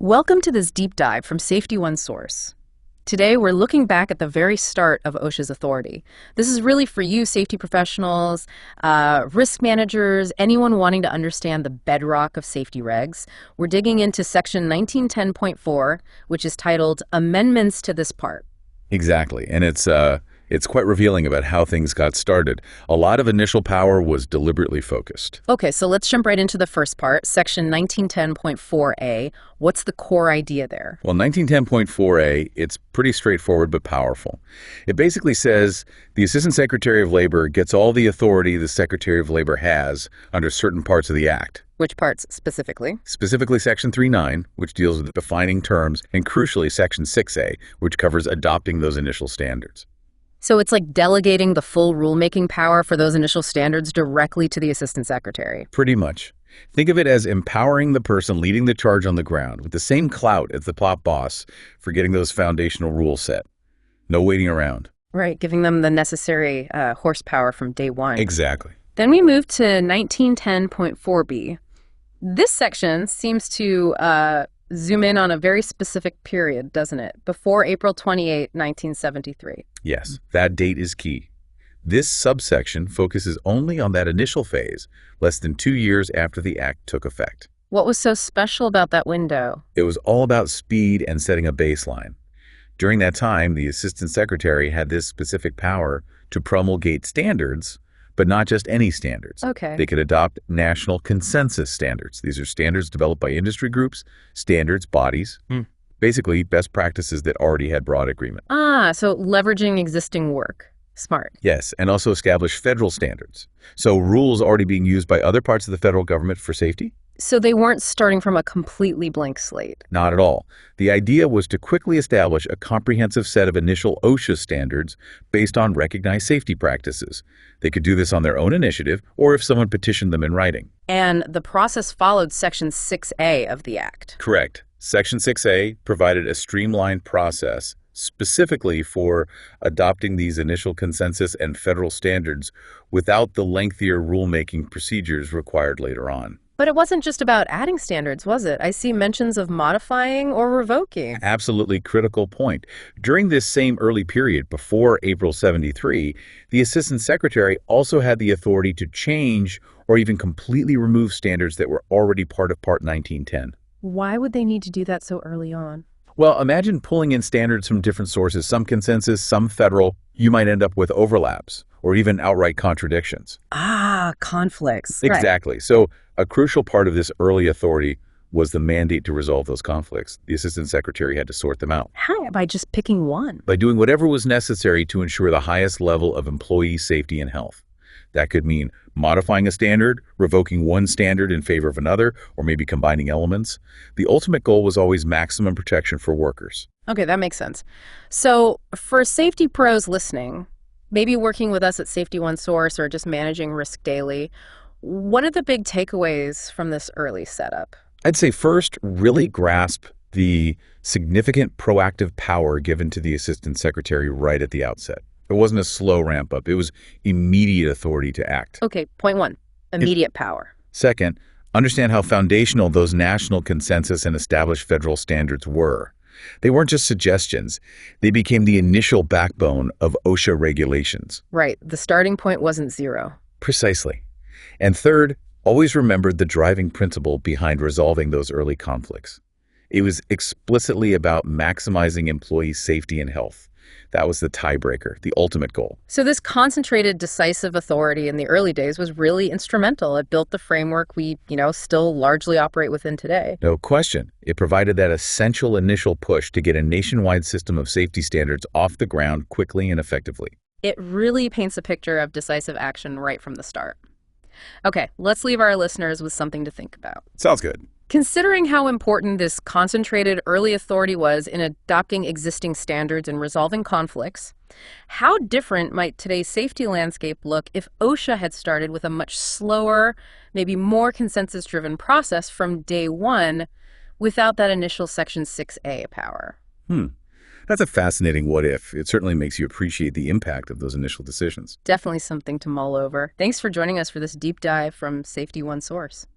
Welcome to this deep dive from Safety One Source. Today, we're looking back at the very start of OSHA's authority. This is really for you, safety professionals, risk managers, anyone wanting to understand the bedrock of safety regs. We're digging into Section 1910.4, which is titled Amendments to this Part. Exactly, and it's quite revealing about how things got started. A lot of initial power was deliberately focused. Okay, so let's jump right into the first part, Section 1910.4a. What's the core idea there? Well, 1910.4a, it's pretty straightforward but powerful. It basically says the Assistant Secretary of Labor gets all the authority the Secretary of Labor has under certain parts of the Act. Which parts specifically? Specifically Section 3.9, which deals with defining terms, and crucially Section 6a, which covers adopting those initial standards. So it's like delegating the full rulemaking power for those initial standards directly to the Assistant Secretary. Pretty much. Think of it as empowering the person leading the charge on the ground with the same clout as the top boss for getting those foundational rules set. No waiting around. Right, giving them the necessary horsepower from day one. Exactly. Then we move to 1910.4b. This section seems to zoom in on a very specific period, doesn't it? Before April 28, 1973. Yes, that date is key. This subsection focuses only on that initial phase, less than 2 years after the Act took effect. What was so special about that window? It was all about speed and setting a baseline. During that time, the Assistant Secretary had this specific power to promulgate standards, but not just any standards. Okay. They could adopt national consensus standards. These are standards developed by industry groups, standards bodies, basically best practices that already had broad agreement. So leveraging existing work. Smart. Yes, and also establish federal standards. So rules already being used by other parts of the federal government for safety? So they weren't starting from a completely blank slate. Not at all. The idea was to quickly establish a comprehensive set of initial OSHA standards based on recognized safety practices. They could do this on their own initiative or if someone petitioned them in writing. And the process followed Section 6A of the Act. Correct. Section 6A provided a streamlined process specifically for adopting these initial consensus and federal standards without the lengthier rulemaking procedures required later on. But it wasn't just about adding standards, was it? I see mentions of modifying or revoking. Absolutely critical point. During this same early period, before April 73, the Assistant Secretary also had the authority to change or even completely remove standards that were already part of Part 1910. Why would they need to do that so early on? Well, imagine pulling in standards from different sources, some consensus, some federal. You might end up with overlaps or even outright contradictions. Conflicts. Exactly. Right. So a crucial part of this early authority was the mandate to resolve those conflicts. The Assistant Secretary had to sort them out. How? By just picking one? By doing whatever was necessary to ensure the highest level of employee safety and health. That could mean modifying a standard, revoking one standard in favor of another, or maybe combining elements. The ultimate goal was always maximum protection for workers. Okay, that makes sense. So for safety pros listening, maybe working with us at Safety One Source or just managing risk daily, what are the big takeaways from this early setup? I'd say first, really grasp the significant proactive power given to the Assistant Secretary right at the outset. It wasn't a slow ramp up. It was immediate authority to act. Okay, point one, immediate power. Second, understand how foundational those national consensus and established federal standards were. They weren't just suggestions. They became the initial backbone of OSHA regulations. Right, the starting point wasn't zero. Precisely. And third, always remember the driving principle behind resolving those early conflicts. It was explicitly about maximizing employee safety and health. That was the tiebreaker, the ultimate goal. So this concentrated, decisive authority in the early days was really instrumental. It built the framework we, still largely operate within today. No question. It provided that essential initial push to get a nationwide system of safety standards off the ground quickly and effectively. It really paints a picture of decisive action right from the start. Okay, let's leave our listeners with something to think about. Sounds good. Considering how important this concentrated early authority was in adopting existing standards and resolving conflicts, how different might today's safety landscape look if OSHA had started with a much slower, maybe more consensus-driven process from day one without that initial Section 6A power? That's a fascinating what if. It certainly makes you appreciate the impact of those initial decisions. Definitely something to mull over. Thanks for joining us for this deep dive from Safety One Source.